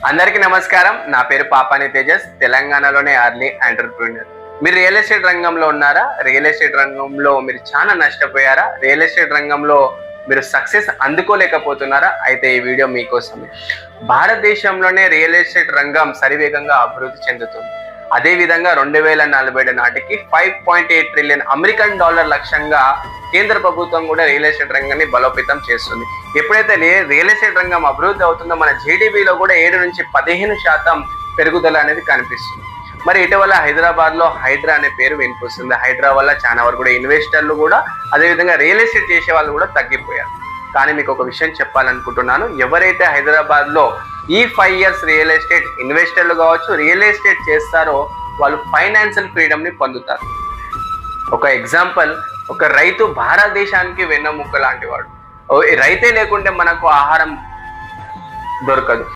అందరికీ నమస్కారం. నా పేరు పాపాని తేజస్. తెలంగాణలోనే అర్లీ ఎంటర్‌ప్రెన్యూర్. మీరు రియల్ ఎస్టేట్ రంగంలో ఉన్నారా? రియల్ ఎస్టేట్ రంగంలో మీరు చాలా నష్టపోయారా? రియల్ ఎస్టేట్ రంగంలో మీరు సక్సెస్ అందుకోలేకపోతున్నారా? అయితే ఈ వీడియో మీకోసమే. భారతదేశంలోనే రియల్ ఎస్టేట్ రంగం శరవేగంగా అభివృద్ధి చెందుతుంది. అదేవిధంగా 2047 నాటికి $5.8 ట్రిలియన్ అమెరికన్ డాలర్ లక్ష్యంగా కేంద్ర ప్రభుత్వం కూడా రియల్ ఎస్టేట్ రంగాన్ని బలోపేతం చేస్తుంది. ఎప్పుడైతే రియల్ ఎస్టేట్ రంగం అభివృద్ధి అవుతుందో మన జీడీపీలో కూడా 7 నుంచి 15% పెరుగుదల అనేది కనిపిస్తుంది. మరి ఇటీవల హైదరాబాద్లో హైడ్రా అనే పేరు వినిపిస్తుంది. హైడ్రా వల్ల చాలా వరకు కూడా ఇన్వెస్టర్లు కూడా అదేవిధంగా రియల్ ఎస్టేట్ చేసే వాళ్ళు కూడా తగ్గిపోయారు. కానీ మీకు ఒక విషయం చెప్పాలనుకుంటున్నాను. ఎవరైతే హైదరాబాద్లో ఈ 5 ఇయర్స్ రియల్ ఎస్టేట్ ఇన్వెస్టర్లు కావచ్చు రియల్ ఎస్టేట్ చేస్తారో వాళ్ళు ఫైనాన్షియల్ ఫ్రీడమ్ని పొందుతారు. ఒక ఎగ్జాంపుల్, ఒక రైతు భారతదేశానికి వెన్నెముక్క లాంటి వాడు. రైతే లేకుంటే మనకు ఆహారం దొరకదు.